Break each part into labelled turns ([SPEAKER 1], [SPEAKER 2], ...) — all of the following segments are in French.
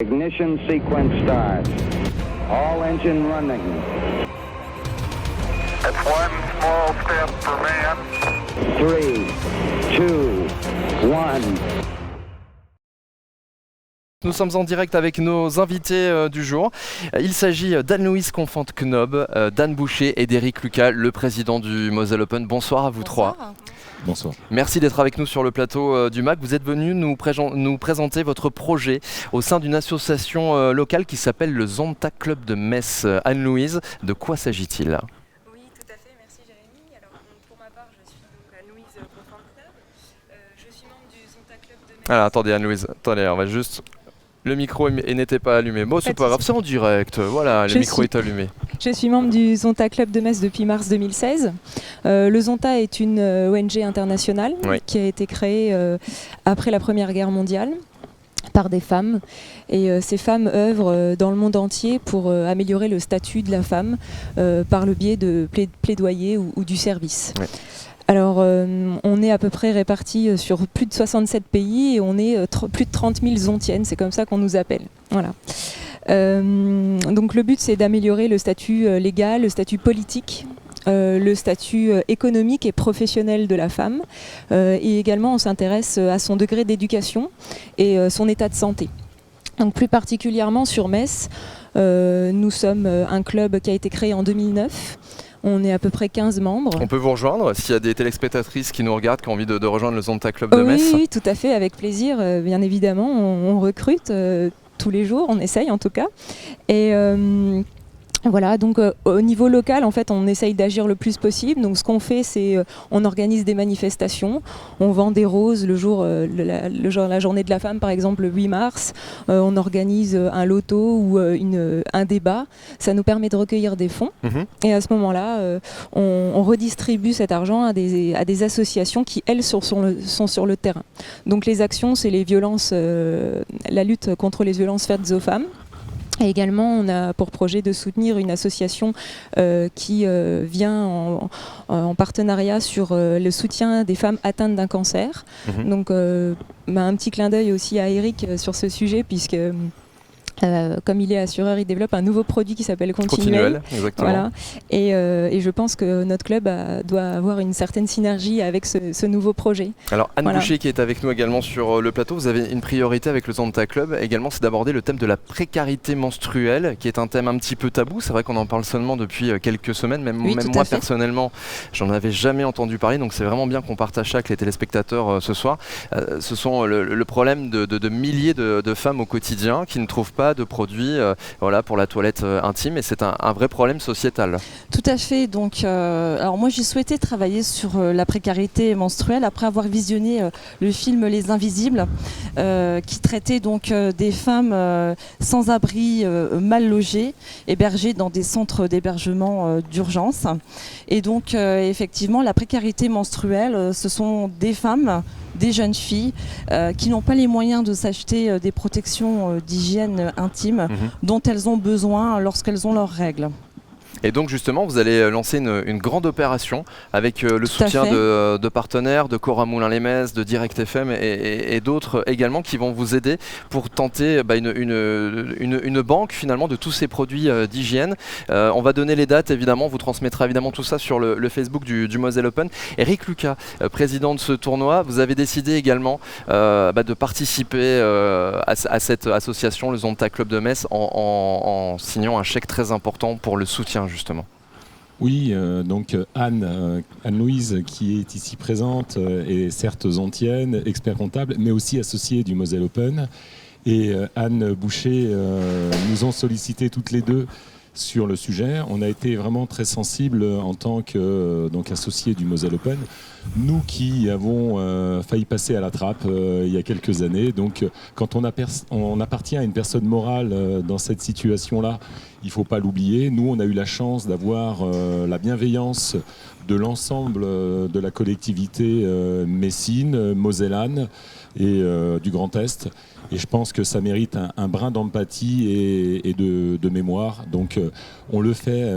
[SPEAKER 1] Ignition sequence start. All engine running.
[SPEAKER 2] That's one small step for man.
[SPEAKER 1] 3, 2, 1.
[SPEAKER 3] Nous sommes en direct avec nos invités du jour. Il s'agit d'Anne-Louise Confante-Knob, d'Anne Boucher et d'Éric Lucas, le président du Moselle Open. Bonsoir à vous trois.
[SPEAKER 4] Bonsoir.
[SPEAKER 3] Merci d'être avec nous sur le plateau du MAC. Vous êtes venu nous présenter votre projet au sein d'une association locale qui s'appelle le Zonta Club de Metz. Anne-Louise, de quoi s'agit-il ?
[SPEAKER 5] Oui, tout à fait, merci Jérémy. Alors, pour ma part, je suis donc Anne-Louise Confante-Knob. Je suis membre du Zonta Club de Metz.
[SPEAKER 3] Alors attendez Anne-Louise, attendez, on va juste... Le micro n'était pas allumé. Bon, c'est pas grave, c'est en direct. Voilà, le micro est allumé.
[SPEAKER 5] Je suis membre du Zonta Club de Metz depuis mars 2016. Le Zonta est une ONG internationale qui a été créée après la Première Guerre mondiale par des femmes. Et ces femmes œuvrent dans le monde entier pour améliorer le statut de la femme par le biais de plaidoyer ou du service. Ouais. Alors, on est à peu près répartis sur plus de 67 pays et on est plus de 30 000 zontiennes, c'est comme ça qu'on nous appelle. Voilà. Donc le but, c'est d'améliorer le statut légal, le statut politique, le statut économique et professionnel de la femme. Et également, on s'intéresse à son degré d'éducation et son état de santé. Donc plus particulièrement sur Metz, nous sommes un club qui a été créé en 2009. On est à peu près 15 membres. On
[SPEAKER 3] peut vous rejoindre s'il y a des téléspectatrices qui nous regardent, qui ont envie de rejoindre le Zonta Club de Metz.
[SPEAKER 5] Oui, tout à fait, avec plaisir. Bien évidemment, on recrute tous les jours, on essaye en tout cas. Et voilà, donc au niveau local, en fait, on essaye d'agir le plus possible. Donc ce qu'on fait, c'est on organise des manifestations, on vend des roses le jour, la journée de la femme, par exemple, le 8 mars. On organise un loto ou un débat. Ça nous permet de recueillir des fonds. Et à ce moment-là, on redistribue cet argent à des associations qui, elles, sont sur le terrain. Donc les actions, c'est les violences, la lutte contre les violences faites aux femmes. Et également, on a pour projet de soutenir une association qui vient en partenariat sur le soutien des femmes atteintes d'un cancer. Donc, un petit clin d'œil aussi à Eric sur ce sujet, puisque... comme il est assureur, il développe un nouveau produit qui s'appelle Continuel.
[SPEAKER 3] Exactement.
[SPEAKER 5] Voilà. Et je pense que notre club doit avoir une certaine synergie avec ce nouveau projet.
[SPEAKER 3] Alors Anne Boucher qui est avec nous également sur le plateau, vous avez une priorité avec le Zonta Club également, c'est d'aborder le thème de la précarité menstruelle, qui est un thème un petit peu tabou. C'est vrai qu'on en parle seulement depuis quelques semaines, même moi personnellement, j'en avais jamais entendu parler, donc c'est vraiment bien qu'on partage ça avec les téléspectateurs ce soir. Ce sont le problème de milliers de femmes au quotidien qui ne trouvent pas de produits voilà, pour la toilette intime, et c'est un vrai problème sociétal.
[SPEAKER 6] Tout à fait. Donc, alors moi j'ai souhaité travailler sur la précarité menstruelle après avoir visionné le film Les Invisibles qui traitait donc des femmes sans abri, mal logées, hébergées dans des centres d'hébergement d'urgence. Et donc effectivement la précarité menstruelle, ce sont des femmes, des jeunes filles qui n'ont pas les moyens de s'acheter des protections d'hygiène intime dont elles ont besoin lorsqu'elles ont leurs règles.
[SPEAKER 3] Et donc justement, vous allez lancer une grande opération avec le soutien de partenaires, de Cora Moulin-les-Metz, de Direct FM et d'autres également qui vont vous aider pour tenter une banque finalement de tous ces produits d'hygiène. On va donner les dates évidemment, on vous transmettra évidemment tout ça sur le Facebook du Moselle Open. Éric Lucas, président de ce tournoi, vous avez décidé également de participer à cette association, le Zonta Club de Metz, en signant un chèque très important pour le soutien justement.
[SPEAKER 4] Oui, donc Anne-Louise qui est ici présente est certes zontienne, expert comptable, mais aussi associée du Moselle Open. Et Anne Boucher nous ont sollicité toutes les deux sur le sujet. On a été vraiment très sensibles en tant qu'associés du Moselle Open. Nous qui avons failli passer à la trappe il y a quelques années. Donc quand on appartient à une personne morale dans cette situation-là, il ne faut pas l'oublier. Nous, on a eu la chance d'avoir la bienveillance de l'ensemble de la collectivité messine, mosellane et du Grand Est. Et je pense que ça mérite un brin d'empathie et de mémoire. Donc on le fait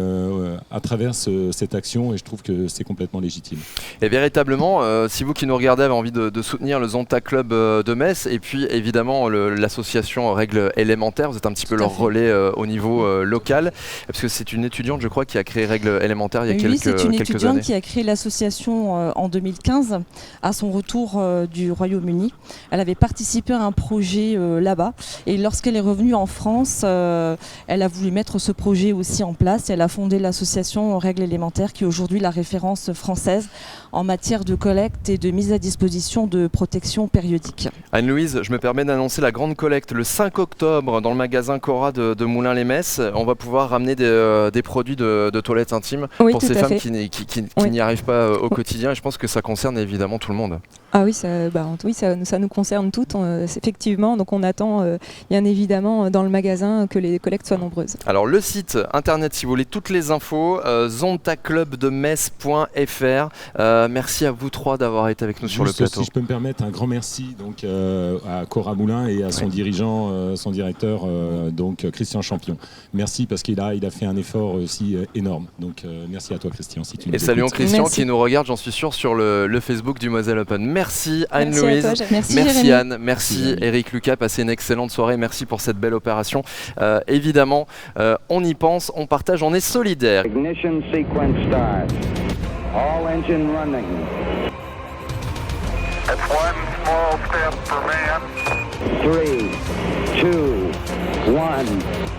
[SPEAKER 4] à travers cette action et je trouve que c'est complètement légitime.
[SPEAKER 3] Et véritablement, si vous qui nous regardez avez envie de soutenir le Zonta Club de Metz et puis évidemment l'association Règles élémentaires, vous êtes un petit peu leur relais au niveau local, parce que c'est une étudiante je crois qui a créé Règles élémentaires il y a quelques années.
[SPEAKER 6] Oui, c'est une étudiante qui a créé l'association en 2015 à son retour du Royaume-Uni. Elle avait participé à un projet là-bas et lorsqu'elle est revenue en France, elle a voulu mettre ce projet aussi en place et elle a fondé l'association Règles élémentaires qui est aujourd'hui la référence française en matière de collecte et de mise à disposition de protection périodique.
[SPEAKER 3] Anne-Louise, je me permets d'annoncer la grande collecte le 5 octobre dans le magasin Cora de Moulins-les-Metz. On va pouvoir ramener des produits de toilette intime pour ces femmes qui n'y arrivent pas au quotidien et je pense que ça concerne évidemment tout le monde.
[SPEAKER 5] Ah oui, ça nous concerne toutes, effectivement. Donc on attend bien évidemment dans le magasin que les collectes soient nombreuses.
[SPEAKER 3] Alors le site internet, si vous voulez toutes les infos, zontaclubdemetz.fr. Merci à vous trois d'avoir été avec nous sur le plateau.
[SPEAKER 4] Si je peux me permettre, un grand merci donc, à Cora Moulins et à son dirigeant, son directeur, donc Christian Champion. Merci parce qu'il a fait un effort aussi énorme. Donc merci à toi Christian. Si tu nous
[SPEAKER 3] et saluons
[SPEAKER 4] écoutes.
[SPEAKER 3] Christian
[SPEAKER 5] Merci.
[SPEAKER 3] qui nous regarde, j'en suis sûr, sur le Facebook du Moselle Open. Merci Anne-Louise.
[SPEAKER 6] Merci
[SPEAKER 3] Merci
[SPEAKER 6] Jérémy.
[SPEAKER 3] Anne, merci Eric Lucas, passez une excellente soirée, merci pour cette belle opération. Évidemment, on y pense, on partage, on est solidaires.
[SPEAKER 1] Ignition sequence start. All engine running.
[SPEAKER 2] That's one small step for man.
[SPEAKER 1] 3, 2, 1.